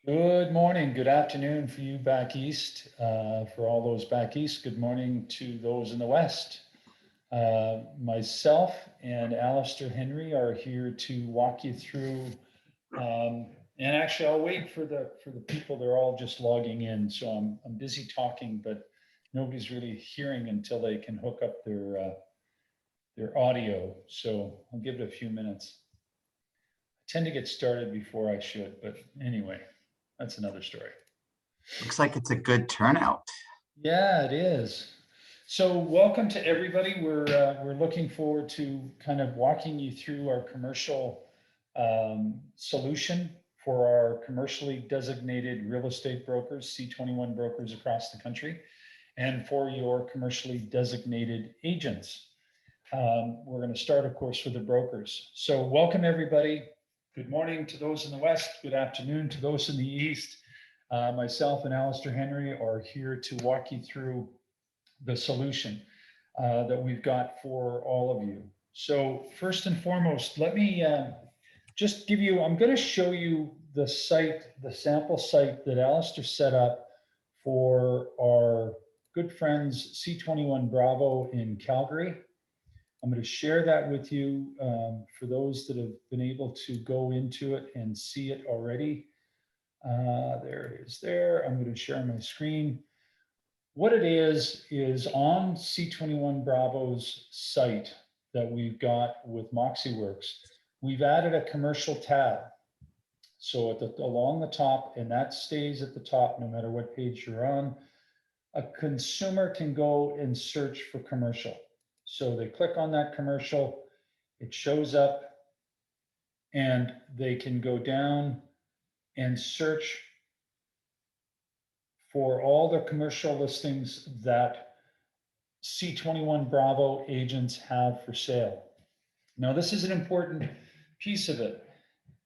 Good morning, good afternoon for you back east. For all those back east, good morning to those in the west. Myself and Alistair Henry are here to walk you through. And actually, I'll wait for the people. They're all just logging in, so I'm busy talking, but nobody's really hearing until they can hook up their audio. So I'll give it a few minutes. I tend to get started before I should, but anyway, that's another story. Looks like it's a good turnout. Yeah, it is. So welcome to everybody. We're looking forward to kind of walking you through our commercial solution for our commercially designated real estate brokers, C21 brokers across the country, and for your commercially designated agents. We're going to start, of course, with the brokers. So welcome everybody. Good morning to those in the west. Good afternoon to those in the east. Myself and Alistair Henry are here to walk you through the solution that we've got for all of you. So first and foremost, let me just give you, I'm going to show you the site, the sample site that Alistair set up for our good friends C21 Bravo in Calgary. I'm going to share that with you for those that have been able to go into it and see it already. There it is there. I'm going to share my screen. What it is on C21 Bravo's site that we've got with MoxieWorks, we've added a commercial tab. So along the top, and that stays at the top no matter what page you're on, a consumer can go and search for commercial. So they click on that commercial, it shows up, and they can go down and search for all the commercial listings that C21 Bravo agents have for sale. Now, this is an important piece of it.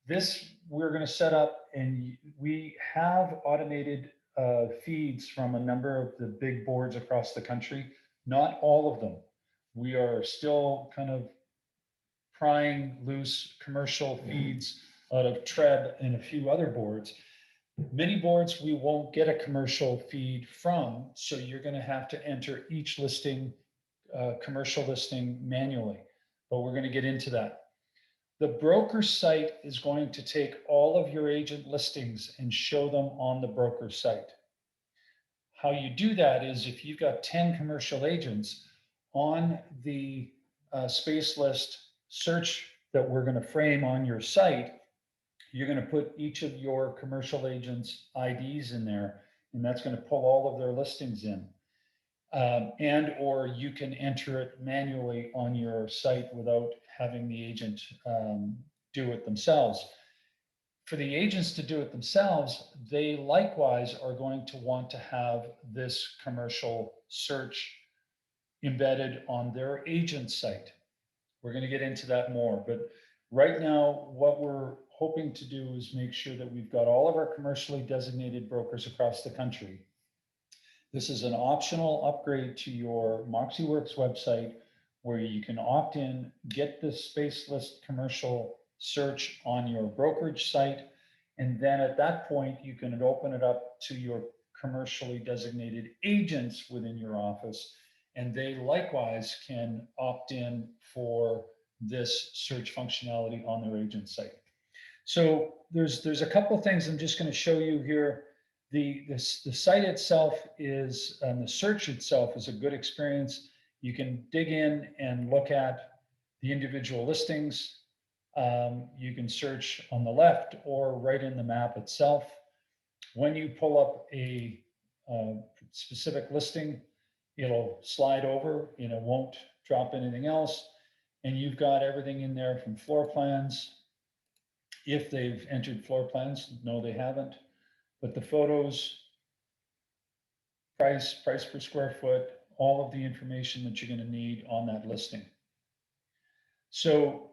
This we're going to set up, and we have automated feeds from a number of the big boards across the country. Not all of them. We are still kind of prying loose commercial feeds out of TREB and a few other boards. Many boards we won't get a commercial feed from, so you're going to have to enter each listing, commercial listing manually, but we're going to get into that. The broker site is going to take all of your agent listings and show them on the broker site. How you do that is if you've got 10 commercial agents on the space list search that we're going to frame on your site, you're going to put each of your commercial agents' IDs in there, and that's going to pull all of their listings in. And or you can enter it manually on your site without having the agent do it themselves. For the agents to do it themselves, they likewise are going to want to have this commercial search embedded on their agent site. We're going to get into that more, but right now, what we're hoping to do is make sure that we've got all of our commercially designated brokers across the country. This is an optional upgrade to your MoxieWorks website where you can opt in, get the space list commercial search on your brokerage site, and then at that point, you can open it up to your commercially designated agents within your office, and they likewise can opt in for this search functionality on their agent site. So there's a couple of things I'm just going to show you here. The site itself is, and the search itself is a good experience. You can dig in and look at the individual listings. You can search on the left or right in the map itself. When you pull up a specific listing, it'll slide over and it won't drop anything else. And you've got everything in there from floor plans. If they've entered floor plans, no, they haven't. But the photos, price per square foot, all of the information that you're going to need on that listing. So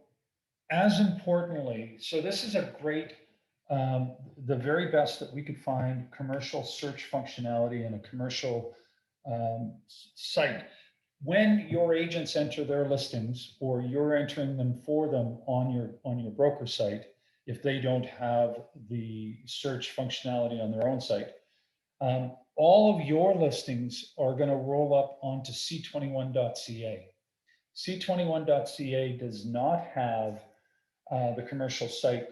as importantly, so this is a great, the very best that we could find commercial search functionality in a commercial site. When your agents enter their listings or you're entering them for them on your broker site, if they don't have the search functionality on their own site. All of your listings are going to roll up onto c21.ca. c21.ca does not have the commercial site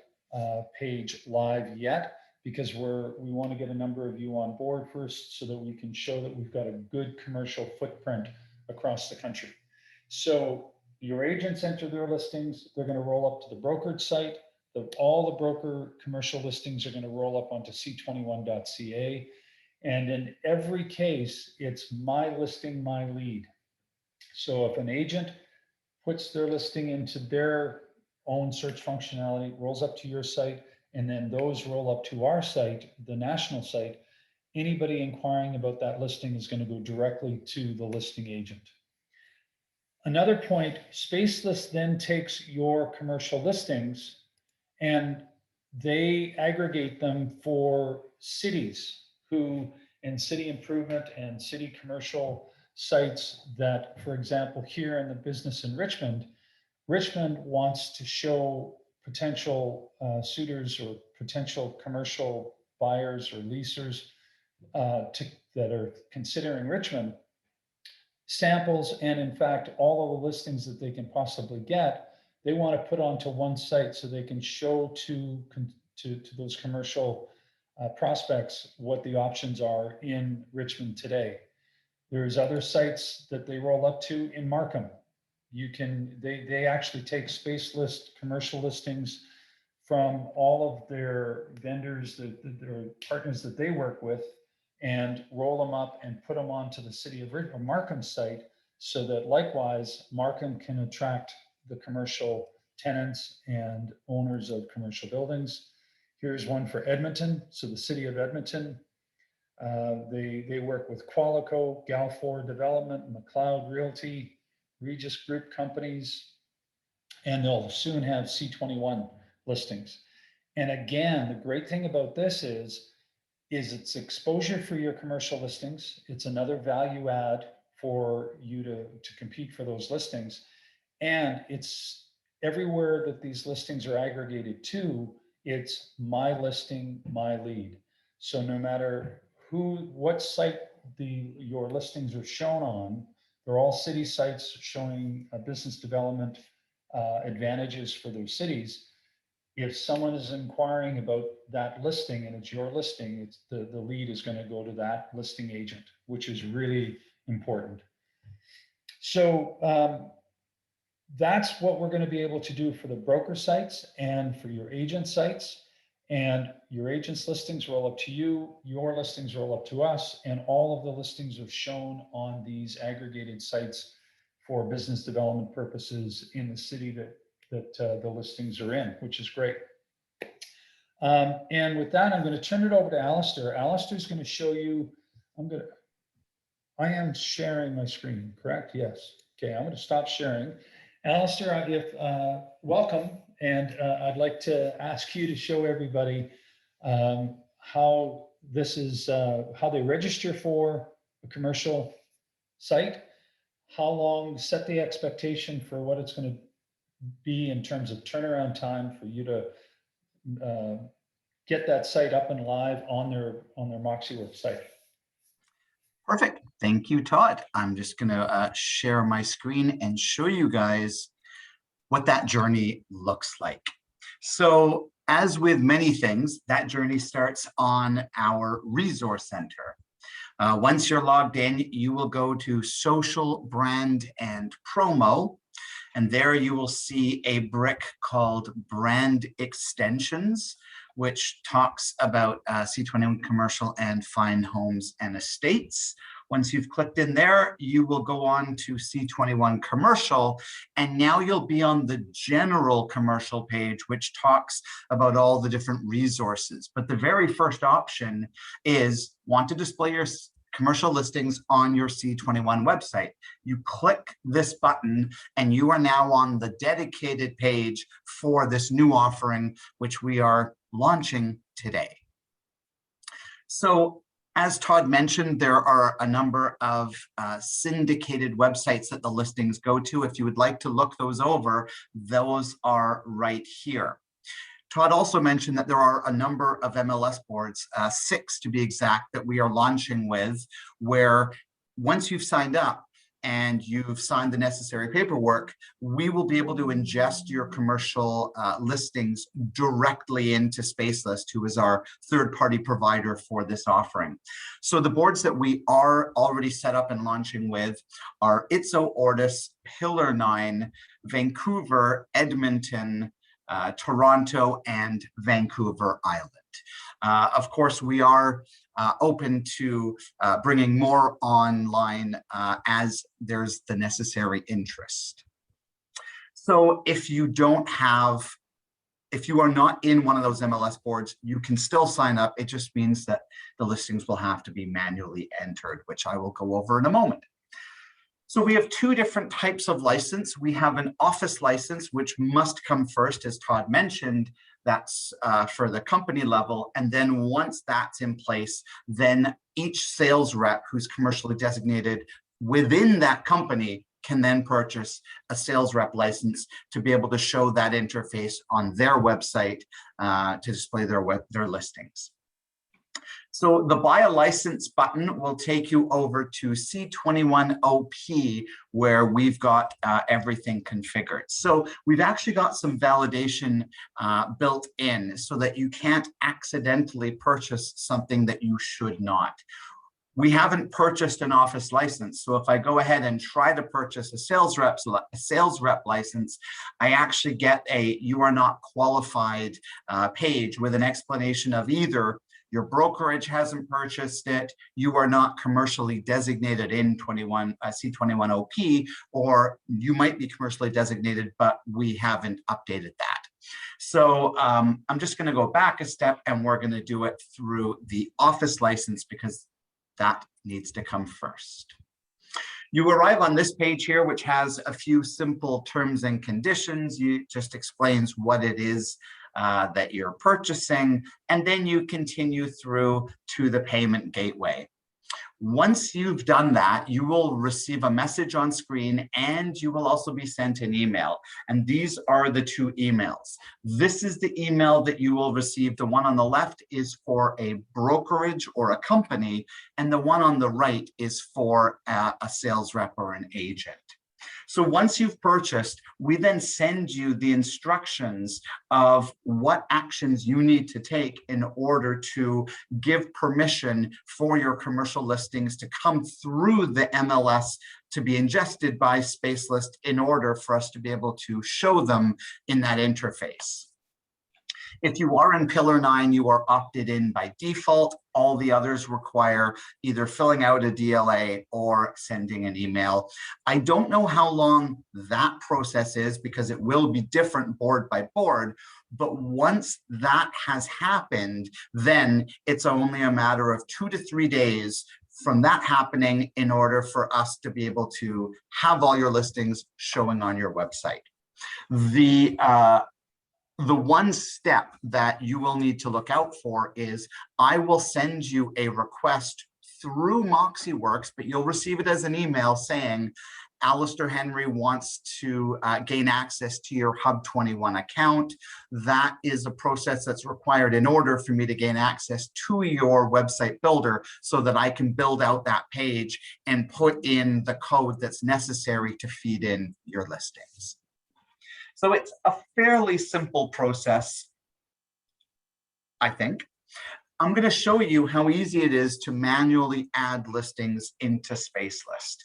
page live yet, because we want to get a number of you on board first so that we can show that we've got a good commercial footprint across the country. So your agents enter their listings, they're going to roll up to the brokerage site. All the broker commercial listings are going to roll up onto c21.ca. And in every case, it's my listing, my lead. So if an agent puts their listing into their own search functionality, rolls up to your site, and then those roll up to our site, the national site, anybody inquiring about that listing is going to go directly to the listing agent. Another point, Spacelist then takes your commercial listings and they aggregate them for cities and city improvement and city commercial sites that, for example, here in the business in Richmond wants to show potential suitors or potential commercial buyers or leasers that are considering Richmond samples, and in fact, all of the listings that they can possibly get, they want to put onto one site so they can show to those commercial prospects what the options are in Richmond today. There's other sites that they roll up to in Markham. They actually take Spacelist commercial listings from all of their vendors, their partners that they work with, and roll them up and put them onto the city of Markham site, so that likewise Markham can attract the commercial tenants and owners of commercial buildings. Here's one for Edmonton. So the city of Edmonton, they work with Qualico, Galfor Development, McLeod Realty, Regis Group companies, and they'll soon have C21 listings. And again, the great thing about this is it's exposure for your commercial listings. It's another value add for you to compete for those listings. And it's everywhere that these listings are aggregated to, it's my listing, my lead. So no matter what site your listings are shown on, they're all city sites showing business development advantages for those cities. If someone is inquiring about that listing and it's your listing, it's the lead is going to go to that listing agent, which is really important. So that's what we're going to be able to do for the broker sites and for your agent sites. And your agent's listings roll up to you, your listings roll up to us, and all of the listings are shown on these aggregated sites for business development purposes in the city that the listings are in, which is great. And with that, I'm going to turn it over to Alistair. Alistair's going to show you, I am sharing my screen, correct? Yes. Okay, I'm going to stop sharing. Alistair, welcome. And I'd like to ask you to show everybody how this is, how they register for a commercial site, how long, set the expectation for what it's going to be in terms of turnaround time for you to get that site up and live on their MoxieWorks site. Perfect. Thank you, Todd. I'm just going to share my screen and show you guys what that journey looks like. So as with many things, that journey starts on our resource center. Once you're logged in, you will go to social, brand, and promo. And there you will see a brick called brand extensions, which talks about C21 commercial and fine homes and estates. Once you've clicked in there, you will go on to C21 commercial, and now you'll be on the general commercial page, which talks about all the different resources. But the very first option is want to display your commercial listings on your C21 website. You click this button and you are now on the dedicated page for this new offering, which we are launching today. So as Todd mentioned, there are a number of syndicated websites that the listings go to. If you would like to look those over, those are right here. Todd also mentioned that there are a number of MLS boards, 6 to be exact, that we are launching with, where once you've signed up and you've signed the necessary paperwork, we will be able to ingest your commercial listings directly into Spacelist, who is our third-party provider for this offering. So the boards that we are already set up and launching with are Itzo, Ortis, Pillar 9, Vancouver, Edmonton, Toronto, and Vancouver Island. Of course, we are open to bringing more online as there's the necessary interest. So if you are not in one of those MLS boards, you can still sign up. It just means that the listings will have to be manually entered, which I will go over in a moment. So we have 2 different types of license. We have an office license, which must come first, as Todd mentioned. That's for the company level. And then once that's in place, then each sales rep who's commercially designated within that company can then purchase a sales rep license to be able to show that interface on their website to display their listings. So the buy a license button will take you over to C21OP, where we've got everything configured. So we've actually got some validation built in so that you can't accidentally purchase something that you should not. We haven't purchased an office license. So if I go ahead and try to purchase a sales rep license, I actually get a "you are not qualified" page with an explanation of either your brokerage hasn't purchased it, you are not commercially designated in C21OP, or you might be commercially designated, but we haven't updated that. So I'm just going to go back a step, and we're going to do it through the office license because that needs to come first. You arrive on this page here, which has a few simple terms and conditions. It just explains what it is that you're purchasing, and then you continue through to the payment gateway. Once you've done that, you will receive a message on screen, and you will also be sent an email. And these are the 2 emails. This is the email that you will receive. The one on the left is for a brokerage or a company, and the one on the right is for a sales rep or an agent. So once you've purchased, we then send you the instructions of what actions you need to take in order to give permission for your commercial listings to come through the MLS to be ingested by Spacelist in order for us to be able to show them in that interface. If you are in Pillar 9, you are opted in by default. All the others require either filling out a DLA or sending an email. I don't know how long that process is because it will be different board by board, but once that has happened, then it's only a matter of 2 to 3 days from that happening in order for us to be able to have all your listings showing on your website. The one step that you will need to look out for is I will send you a request through MoxieWorks, but you'll receive it as an email saying, Alistair Henry wants to gain access to your Hub21 account. That is a process that's required in order for me to gain access to your website builder so that I can build out that page and put in the code that's necessary to feed in your listings. So it's a fairly simple process, I think. I'm going to show you how easy it is to manually add listings into Spacelist.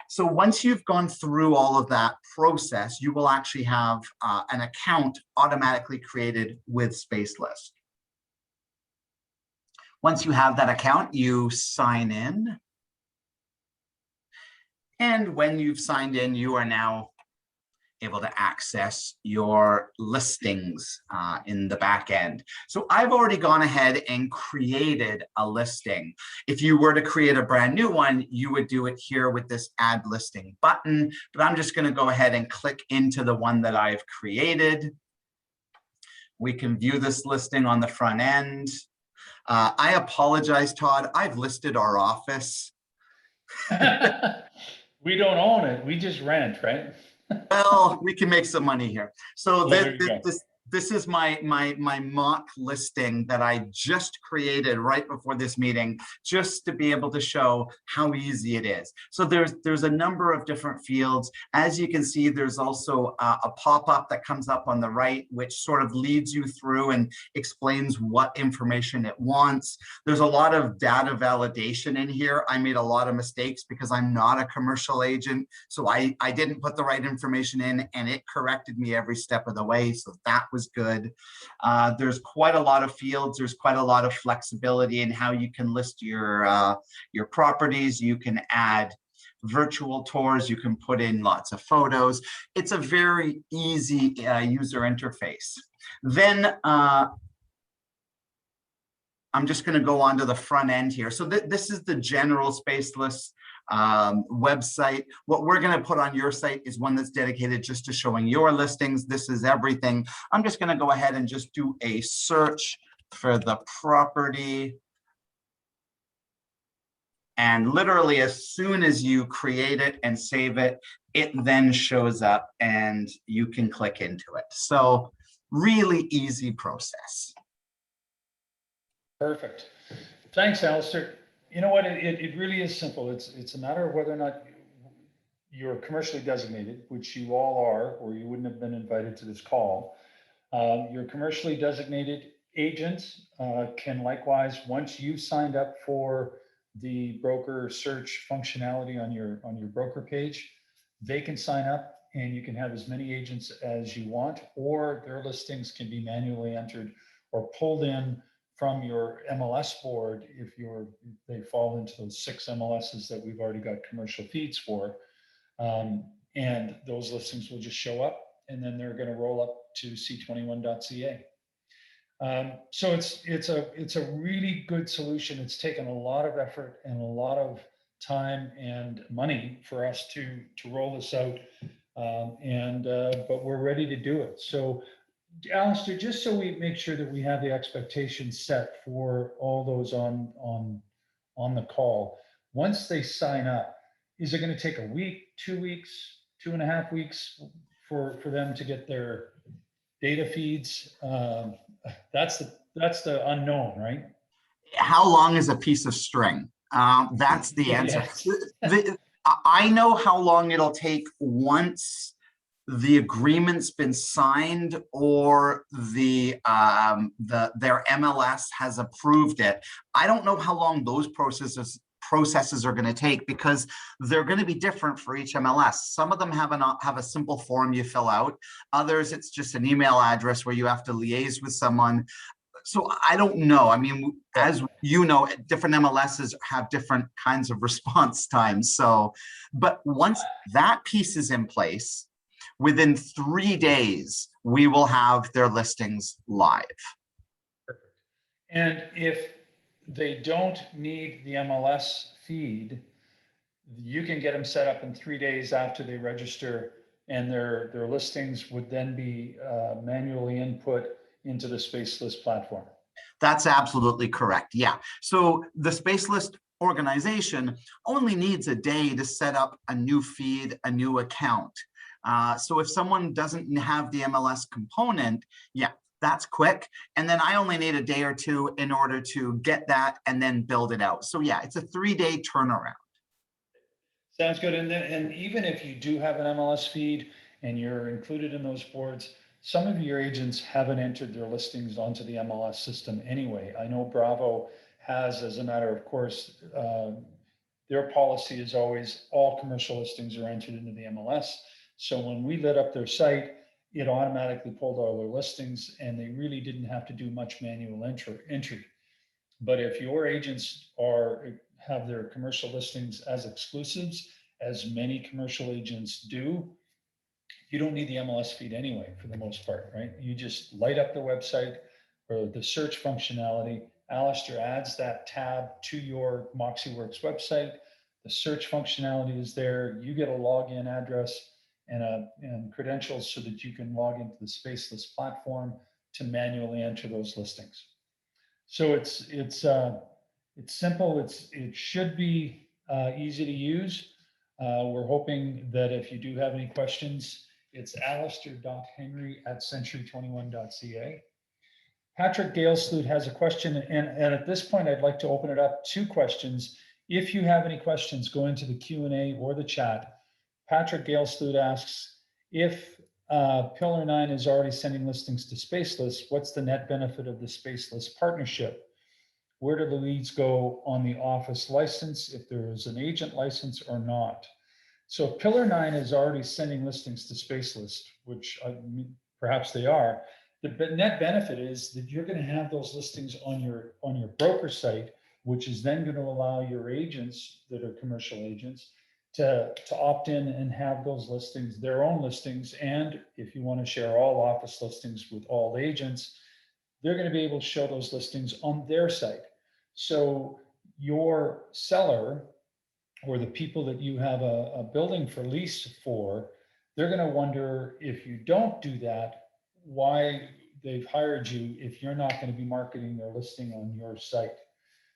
So once you've gone through all of that process, you will actually have an account automatically created with Spacelist. Once you have that account, you sign in. And when you've signed in, you are now able to access your listings in the back end. So I've already gone ahead and created a listing. If you were to create a brand new one, you would do it here with this add listing button, but I'm just going to go ahead and click into the one that I've created. We can view this listing on the front end. I apologize, Todd. I've listed our office. We don't own it. We just rent, right? Well, we can make some money here. So this is my mock listing that I just created right before this meeting, just to be able to show how easy it is. So there's a number of different fields. As you can see, there's also a pop-up that comes up on the right, which sort of leads you through and explains what information it wants. There's a lot of data validation in here. I made a lot of mistakes because I'm not a commercial agent. So I didn't put the right information in, and it corrected me every step of the way. So that was good. There's quite a lot of fields. There's quite a lot of flexibility in how you can list your properties. You can add virtual tours. You can put in lots of photos. It's a very easy user interface. Then I'm just going to go on to the front end here. So this is the general Spacelist website. What we're going to put on your site is one that's dedicated just to showing your listings. This is everything. I'm just going to go ahead and just do a search for the property. And literally, as soon as you create it and save it, it then shows up and you can click into it. So really easy process. Perfect. Thanks, Alistair. You know what? It really is simple. It's a matter of whether or not you're commercially designated, which you all are, or you wouldn't have been invited to this call. Your commercially designated agents can likewise, once you've signed up for the broker search functionality on your broker page, they can sign up and you can have as many agents as you want, or their listings can be manually entered or pulled in from your MLS board if they fall into those 6 MLSs that we've already got commercial feeds for. And those listings will just show up, and then they're going to roll up to c21.ca. So it's a really good solution. It's taken a lot of effort and a lot of time and money for us to roll this out, but we're ready to do it. So, Alistair, just so we make sure that we have the expectations set for all those on the call, once they sign up, is it going to take a week, 2 weeks, 2.5 weeks for them to get their data feeds? That's the unknown, right? How long is a piece of string? That's the answer. Yes. I know how long it'll take once the agreement's been signed or their MLS has approved it. I don't know how long those processes are going to take, because they're going to be different for each MLS. Some of them have a simple form you fill out. Others, it's just an email address where you have to liaise with someone. So I don't know. I mean, as you know, different MLSs have different kinds of response times. So, but once that piece is in place, within 3 days, we will have their listings live. Perfect. And if they don't need the MLS feed, you can get them set up in 3 days after they register, and their listings would then be manually input into the Spacelist platform. That's absolutely correct. Yeah. So the Spacelist organization only needs a day to set up a new feed, a new account. So if someone doesn't have the MLS component, yeah, that's quick. And then I only need a day or two in order to get that and then build it out. So yeah, it's a 3-day turnaround. Sounds good. And even if you do have an MLS feed and you're included in those boards, some of your agents haven't entered their listings onto the MLS system anyway. I know Bravo has, as a matter of course, their policy is always all commercial listings are entered into the MLS. So when we lit up their site, it automatically pulled all their listings, and they really didn't have to do much manual entry. But if your agents have their commercial listings as exclusives, as many commercial agents do, you don't need the MLS feed anyway, for the most part, right? You just light up the website or the search functionality. Alistair adds that tab to your MoxieWorks website. The search functionality is there. You get a login address and credentials so that you can log into the Spacelist platform to manually enter those listings. So it's simple. It should be easy to use. We're hoping that if you do have any questions, It's alistair.henry@century21.ca. Patrick Galeslude has a question, and at this point, I'd like to open it up to questions. If you have any questions, go into the Q&A or the chat. Patrick Galeslude asks, if Pillar 9 is already sending listings to Spaceless, what's the net benefit of the Spaceless partnership? Where do the leads go on the office license, if there is an agent license or not? So Pillar 9 is already sending listings to Spaceless, which perhaps they are. The net benefit is that you're going to have those listings on your broker site, which is then going to allow your agents that are commercial agents to opt in and have those listings, their own listings. And if you want to share all office listings with all agents, they're going to be able to show those listings on their site. So your seller, or the people that you have a building for lease for, they're going to wonder, if you don't do that, why they've hired you if you're not going to be marketing their listing on your site.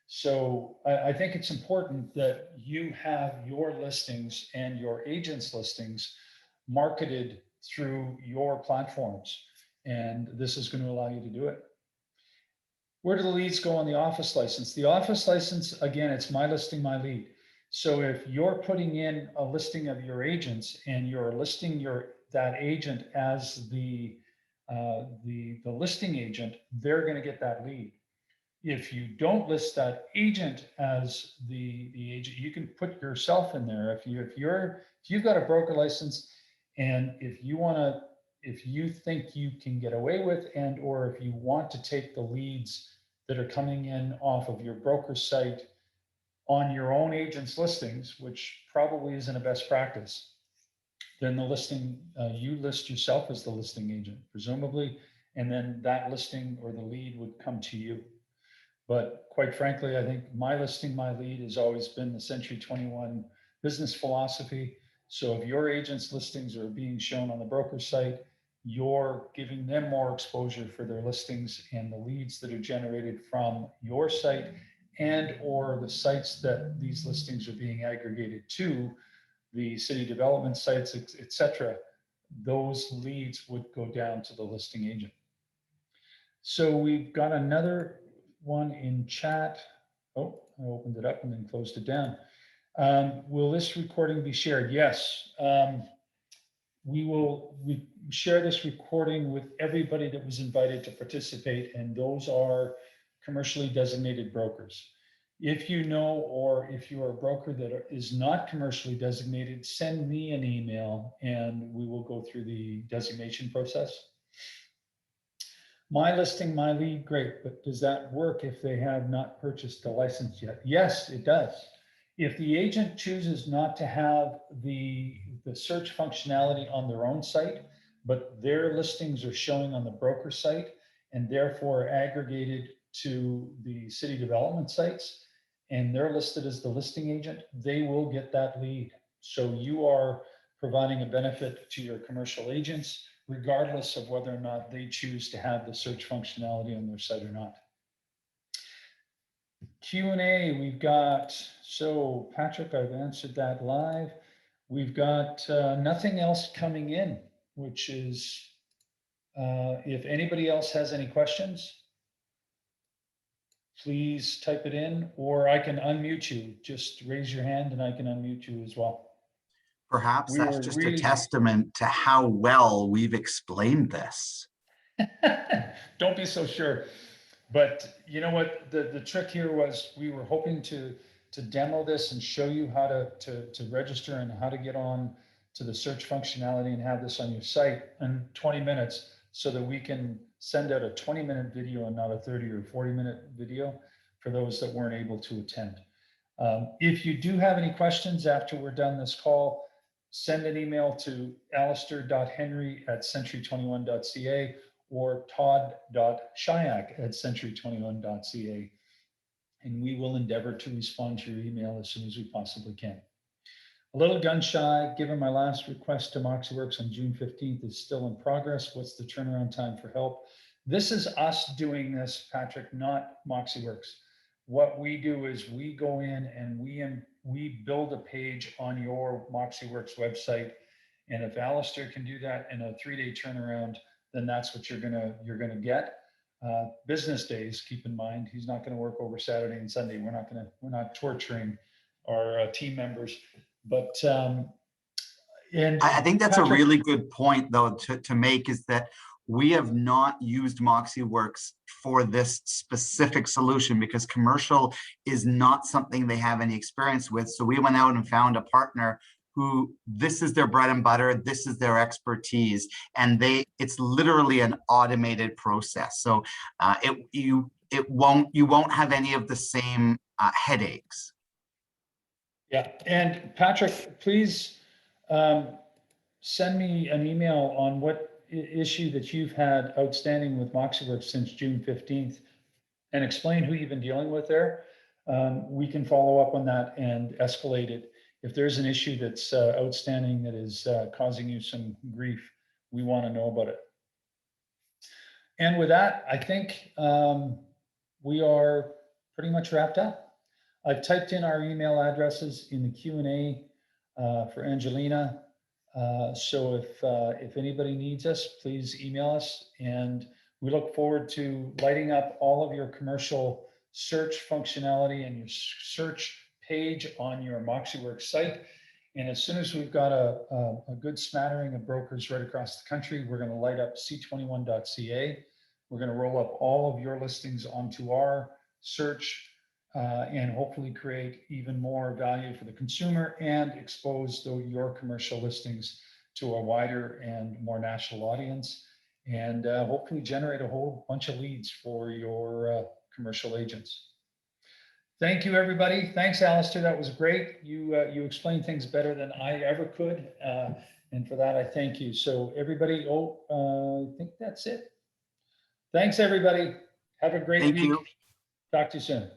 So I think it's important that you have your listings and your agents' listings marketed through your platforms. And this is going to allow you to do it. Where do the leads go on the office license? The office license, again, it's my listing, my lead. So if you're putting in a listing of your agents and you're listing that agent as the listing agent, they're going to get that lead. If you don't list that agent as the agent, you can put yourself in there. If you've got a broker license, and if you think you can get away with, and or if you want to take the leads that are coming in off of your broker site on your own agent's listings, which probably isn't a best practice, then the listing, you list yourself as the listing agent, presumably, and then that listing or the lead would come to you. But quite frankly, I think my listing, my lead has always been the Century 21 business philosophy. So if your agent's listings are being shown on the broker site, you're giving them more exposure for their listings, and the leads that are generated from your site and or the sites that these listings are being aggregated to, the city development sites, et cetera, those leads would go down to the listing agent. So we've got another one in chat. Oh, I opened it up and then closed it down. Will this recording be shared? Yes. We share this recording with everybody that was invited to participate, and those are commercially designated brokers. If you know, or if you are a broker that is not commercially designated, send me an email and we will go through the designation process. My listing, my lead, great, but does that work if they have not purchased a license yet? Yes, it does. If the agent chooses not to have the search functionality on their own site, but their listings are showing on the broker site and therefore aggregated to the city development sites, and they're listed as the listing agent, they will get that lead. So you are providing a benefit to your commercial agents, regardless of whether or not they choose to have the search functionality on their site or not. Q&A, we've got, so Patrick, I've answered that live. We've got nothing else coming in, which is, if anybody else has any questions, please type it in, or I can unmute you. Just raise your hand and I can unmute you as well. Perhaps that's just a testament to how well we've explained this. Don't be so sure. But you know what? The trick here was, we were hoping to demo this and show you how to register and how to get on to the search functionality and have this on your site in 20 minutes, so that we can send out a 20-minute video and not a 30 or 40-minute video for those that weren't able to attend. If you do have any questions after we're done this call, send an email to alistair.henry@century21.ca or todd.shayak@century21.ca, and we will endeavor to respond to your email as soon as we possibly can. A little gun shy, given my last request to MoxieWorks on June 15th is still in progress. What's the turnaround time for help? This is us doing this, Patrick, not MoxieWorks. What we do is we go in and we build a page on your MoxieWorks website, And if Alistair can do that in a 3-day turnaround, then that's what you're gonna get. Business days, keep in mind, he's not gonna work over Saturday and Sunday. We're not torturing our team members. But and I think that's a Patrick, really good point, though, to make, is that we have not used MoxieWorks for this specific solution because commercial is not something they have any experience with. So we went out and found a partner who this is their bread and butter, this is their expertise, and it's literally an automated process. So you won't have any of the same headaches. yeah, and Patrick, please send me an email on what issue that you've had outstanding with MoxieWorks since June 15th and explain who you've been dealing with there. We can follow up on that and escalate it. If there's an issue that's outstanding that is causing you some grief, we want to know about it. And with that, I think we are pretty much wrapped up. I've typed in our email addresses in the Q&A for Angelina. So if anybody needs us, please email us, and we look forward to lighting up all of your commercial search functionality and your search page on your MoxieWorks site. And as soon as we've got a good smattering of brokers right across the country, we're going to light up c21.ca. We're going to roll up all of your listings onto our search and hopefully create even more value for the consumer and expose your commercial listings to a wider and more national audience, and hopefully generate a whole bunch of leads for your commercial agents. Thank you, everybody. Thanks, Alistair. That was great. You explained things better than I ever could. And for that, I thank you. So everybody, I think that's it. Thanks, everybody. Have a great week. Thank you. Talk to you soon.